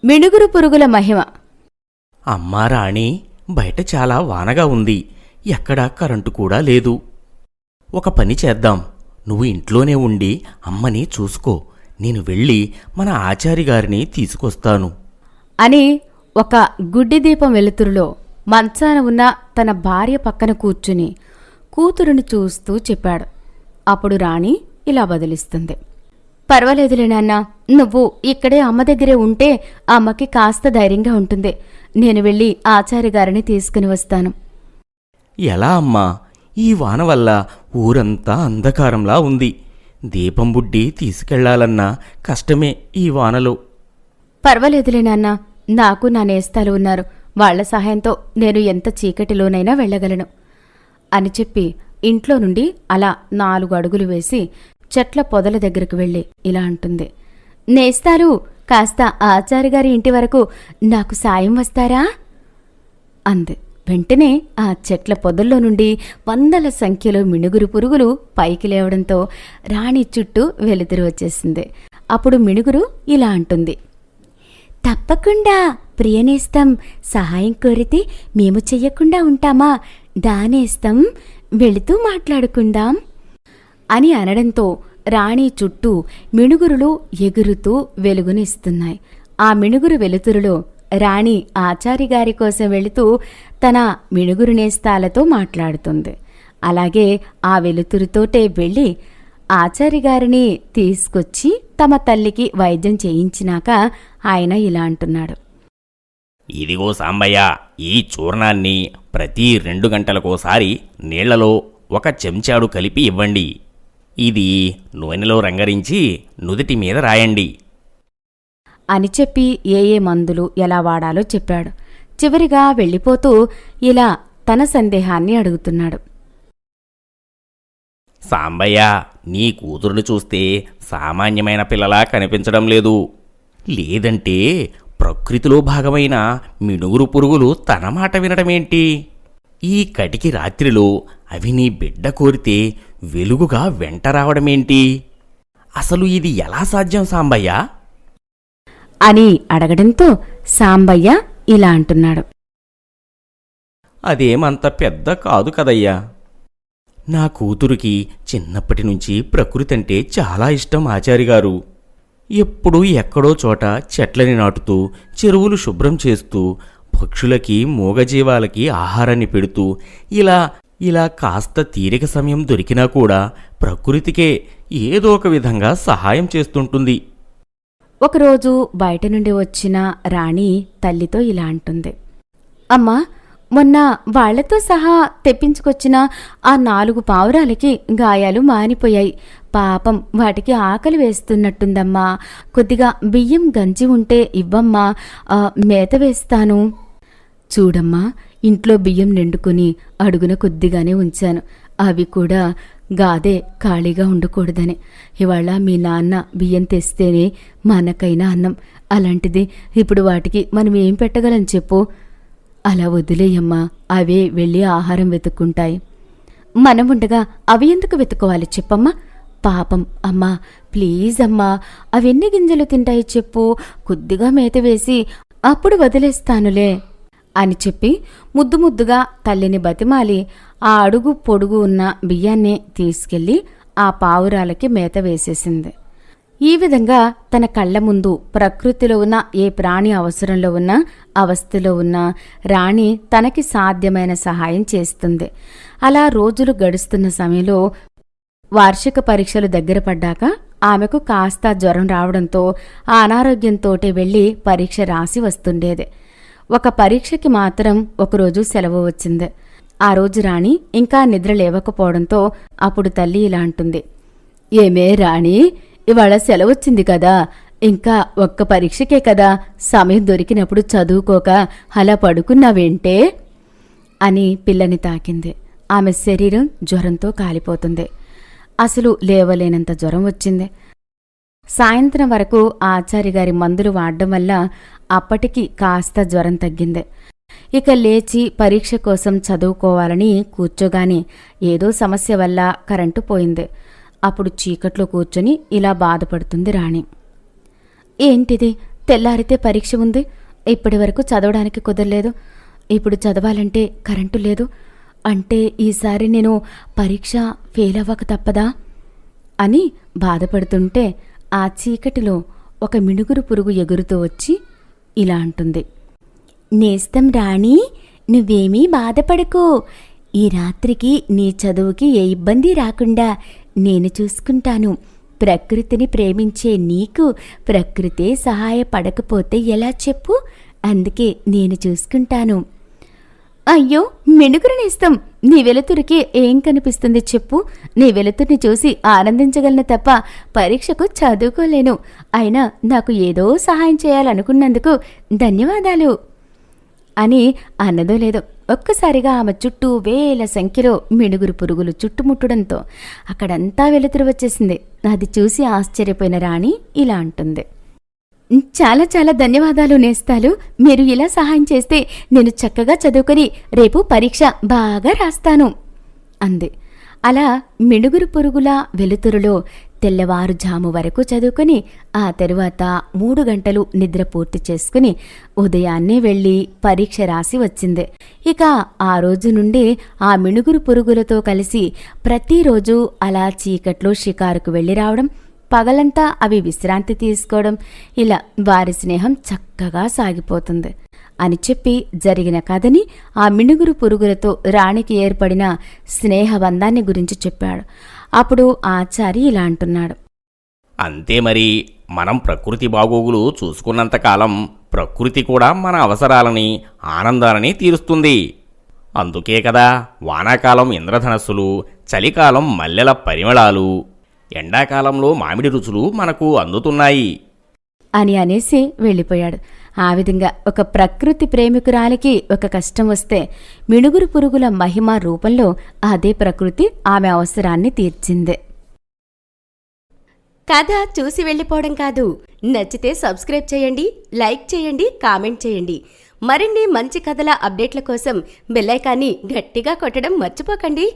మిణుగురు పురుగుల మహిమ. అమ్మా రాణి, బయట చాలా వానగా ఉంది. ఎక్కడా కరెంటు కూడా లేదు. ఒక పని చేద్దాం. నువ్వు ఇంట్లోనే ఉండి అమ్మని చూసుకో. నేను వెళ్ళి మన ఆచారిగారిని తీసుకొస్తాను అని ఒక గుడ్డి దీపం వెలుతురులో మంచాన ఉన్న తన భార్య పక్కన కూర్చుని కూతురుని చూస్తూ చెప్పాడు. అప్పుడు రాణి ఇలా బదిలిస్తుంది. పర్వాలేదులే నాన్న, నువ్వు ఇక్కడే అమ్మ దగ్గరే ఉంటే అమ్మకి కాస్త ధైర్యంగా ఉంటుంది. నేను వెళ్ళి ఆచార్యగారిని తీసుకుని వస్తాను. ఎలా అమ్మా? ఈ వాన వల్ల ఊరంతా అంధకారంలా ఉంది. దీపం బుడ్డి తీసుకెళ్లాలన్నా కష్టమే ఈ వానలో. పర్వాలేదులే నాన్న, నాకు నా నేస్తాలు ఉన్నారు. వాళ్ల సహాయంతో నేను ఎంత చీకటిలోనైనా వెళ్ళగలను అని చెప్పి ఇంట్లో నుండి అలా 4 అడుగులు వేసి చెట్ల పొదల దగ్గరకు వెళ్ళి ఇలా అంటుంది. నేస్తాలు, కాస్త ఆచార్యగారి ఇంటి వరకు నాకు సాయం వస్తారా అంది. వెంటనే ఆ చెట్ల పొదల్లో నుండి వందల సంఖ్యలో మిణుగురు పురుగులు పైకి లేవడంతో రాణి చుట్టూ వెలుతురు వచ్చేసింది. అప్పుడు మిణుగురు ఇలా అంటుంది. తప్పకుండా ప్రియనేస్తం, సహాయం కోరితే మేము చెయ్యకుండా ఉంటామా? దానేస్తం, వెళుతూ మాట్లాడుకుందాం అని అనడంతో రాణి చుట్టూ మిణుగురులు ఎగురుతూ వెలుగునిస్తున్నాయి. ఆ మిణుగురు వెలుతురులో రాణి ఆచారిగారి కోసం వెళుతూ తన మిణుగురు నేస్తాలతో మాట్లాడుతుంది. అలాగే ఆ వెలుతురుతోటే వెళ్ళి ఆచారిగారిని తీసుకొచ్చి తమ తల్లికి వైద్యం చేయించినాక ఆయన ఇలా అంటున్నాడు. ఇదిగో సాంబయ్య, ఈ చూర్ణాన్ని ప్రతి 2 గంటలకోసారి నీళ్లలో 1 చెంచాడు కలిపి ఇవ్వండి. ఇది నూనెలో రంగరించి నుదిటి మీద రాయండి అని చెప్పి ఏ మందులు ఎలా వాడాలో చెప్పాడు. చివరిగా వెళ్ళిపోతూ ఇలా తన సందేహాన్ని అడుగుతున్నాడు. సాంబయ్య, నీ కూతురును చూస్తే సామాన్యమైన పిల్లలా కనిపించడం లేదు. లేదంటే ప్రకృతిలో భాగమైన మిణుగురు పురుగులు తన మాట వినడమేంటి? ఈ కటికి రాత్రిలో అవి నీ బిడ్డ కోరితే వెలుగుగా వెంట రావడమేంటి? అసలు ఇది ఎలా సాధ్యం సాంబయ్య అని అడగడంతో సాంబయ్య ఇలా అంటున్నాడు. అదేమంత పెద్ద కాదు కదయ్యా. నా కూతురికి చిన్నప్పటి నుంచి ప్రకృతి అంటే చాలా ఇష్టం. ఆచారిగారు ఎప్పుడూ ఎక్కడో చోట చెట్లని నాటుతూ, చెరువులు శుభ్రం చేస్తూ, పక్షులకి మూగజీవాలకి ఆహారాన్ని పెడుతూ ఇలా కాస్త తీరిక సమయం దొరికినా కూడా ప్రకృతికే ఏదో ఒక విధంగా సహాయం చేస్తుంటుంది. ఒకరోజు బయట నుండి వచ్చిన రాణి తల్లితో ఇలా అంటుంది. అమ్మా, మొన్న వాళ్లతో సహా తెప్పించుకొచ్చిన ఆ 4 పావురాలకి గాయాలు మానిపోయాయి. పాపం వాటికి ఆకలి వేస్తున్నట్టుందమ్మా. కొద్దిగా బియ్యం గంజి ఉంటే ఇవ్వమ్మా, మేత వేస్తాను. చూడమ్మా, ఇంట్లో బియ్యం నిండుకుని అడుగున కొద్దిగానే ఉంచాను. అవి కూడా గాదే ఖాళీగా ఉండకూడదని. ఇవాళ మీ నాన్న బియ్యం తెస్తేనే మనకైనా అన్నం. అలాంటిది ఇప్పుడు వాటికి మనం ఏం పెట్టగలం చెప్పు? అలా వదిలేయమ్మా, అవే వెళ్ళి ఆహారం వెతుక్కుంటాయి. మనం ఉండగా అవి ఎందుకు వెతుక్కోవాలి చెప్పమ్మా? పాపం అమ్మా, ప్లీజ్ అమ్మా, అవెన్ని గింజలు తింటాయి చెప్పు? కొద్దిగా మేత వేసి అప్పుడు వదిలేస్తానులే అని చెప్పి ముద్దుగా తల్లిని బతిమాలి ఆ అడుగు పొడుగు ఉన్న బియ్యాన్ని తీసుకెళ్లి ఆ పావురాలకి మేత వేసేసింది. ఈ విధంగా తన కళ్ల ముందు ప్రకృతిలో ఉన్న ఏ ప్రాణి అవసరంలో ఉన్నా, అవస్థలో ఉన్నా రాణి తనకి సాధ్యమైన సహాయం చేస్తుంది. అలా రోజులు గడుస్తున్న సమయంలో వార్షిక పరీక్షలు దగ్గర పడ్డాక ఆమెకు కాస్త జ్వరం రావడంతో ఆ అనారోగ్యంతోటే వెళ్లి పరీక్ష రాసి వస్తుండేది. ఒక పరీక్షకి మాత్రం ఒకరోజు సెలవు వచ్చింది. ఆ రోజు రాణి ఇంకా నిద్ర లేవకపోవడంతో అప్పుడు తల్లి ఇలా అంటుంది. ఏమే రాణి, ఇవాళ సెలవొచ్చింది కదా, ఇంకా ఒక్క పరీక్షకే కదా, సమయం దొరికినప్పుడు చదువుకోక అలా పడుకున్నావేంటే అని పిల్లని తాకింది. ఆమె శరీరం జ్వరంతో కాలిపోతుంది. అసలు లేవలేనంత జ్వరం వచ్చింది. సాయంత్రం వరకు ఆచార్యగారి మందులు వాడడం వల్ల అప్పటికి కాస్త జ్వరం తగ్గింది. ఇక లేచి పరీక్ష కోసం చదువుకోవాలని కూర్చోగాని ఏదో సమస్య వల్ల కరెంటు పోయింది. అప్పుడు చీకట్లో కూర్చొని ఇలా బాధపడుతుంది రాణి. ఏంటిది, తెల్లారితే పరీక్ష ఉంది. ఇప్పటి వరకు చదవడానికి కుదరలేదు. ఇప్పుడు చదవాలంటే కరెంటు లేదు. అంటే ఈసారి నేను పరీక్ష ఫెయిల్ అవ్వక తప్పదా అని బాధపడుతుంటే ఆ చీకటిలో ఒక మిణుగురు పురుగు ఎగురుతూ వచ్చి ఇలా అంటుంది. నేస్తం రాణి, నువ్వేమీ బాధపడకు. ఈ రాత్రికి నీ చదువుకి ఏ ఇబ్బంది రాకుండా నేను చూసుకుంటాను. ప్రకృతిని ప్రేమించే నీకు ప్రకృతే సహాయపడకపోతే ఎలా చెప్పు? అందుకే నేను చూసుకుంటాను. అయ్యో మిణుగురు నేస్తం, నీ వెలుతురికి ఏం కనిపిస్తుంది చెప్పు? నీ వెలుతురిని చూసి ఆనందించగలను తప్ప పరీక్షకు చదువుకోలేను. అయినా నాకు ఏదో సహాయం చేయాలనుకున్నందుకు ధన్యవాదాలు అని అన్నదో లేదో ఒక్కసారిగా ఆమె చుట్టూ వేల సంఖ్యలో మిణుగురు పురుగులు చుట్టుముట్టడంతో అక్కడంతా వెలుతురు వచ్చేసింది. అది చూసి ఆశ్చర్యపోయిన రాణి ఇలా అంటుంది. చాలా చాలా ధన్యవాదాలు నేస్తాలు. మీరు ఇలా సహాయం చేస్తే నేను చక్కగా చదువుకొని రేపు పరీక్ష బాగా రాస్తాను అంది. అలా మిణుగురు పురుగుల వెలుతురులో తెల్లవారుజాము వరకు చదువుకొని ఆ తరువాత 3 గంటలు నిద్ర పూర్తి చేసుకుని ఉదయాన్నే వెళ్ళి పరీక్ష రాసి వచ్చింది. ఇక ఆ రోజు నుండి ఆ మిణుగురు పురుగులతో కలిసి ప్రతిరోజు అలా చీకట్లో షికారుకు వెళ్ళి రావడం, పగలంతా అవి విశ్రాంతి తీసుకోవడం, ఇలా వారి స్నేహం చక్కగా సాగిపోతుంది అని చెప్పి జరిగిన కథని ఆ మిణుగురు పురుగులతో రాణికి ఏర్పడిన స్నేహబంధాన్ని గురించి చెప్పాడు. అప్పుడు ఆచారి ఇలా అంటున్నాడు. అంతే మరి, మనం ప్రకృతి బాగోగులు చూసుకున్నంతకాలం ప్రకృతి కూడా మన అవసరాలని ఆనందాలని తీరుస్తుంది. అందుకే కదా వానాకాలం ఇంద్రధనస్సులు, చలికాలం మల్లెల పరిమళాలు, ఎండాకాలంలో మామిడి రుచులు మనకు అందుతున్నాయి అని అనేసి వెళ్ళిపోయాడు. ఆ విధంగా ఒక ప్రకృతి ప్రేమికురాలికి ఒక కష్టం వస్తే మిణుగురు పురుగుల మహిమ రూపంలో అదే ప్రకృతి ఆమె అవసరాన్ని తీర్చింది. కథ చూసి వెళ్ళిపోవడం కాదు, నచ్చితే సబ్స్క్రైబ్ చేయండి, లైక్ చేయండి, కామెంట్ చేయండి. మరిన్ని మంచి కథల అప్డేట్ల కోసం బెల్ ఐకాన్ని గట్టిగా కొట్టడం మర్చిపోకండి.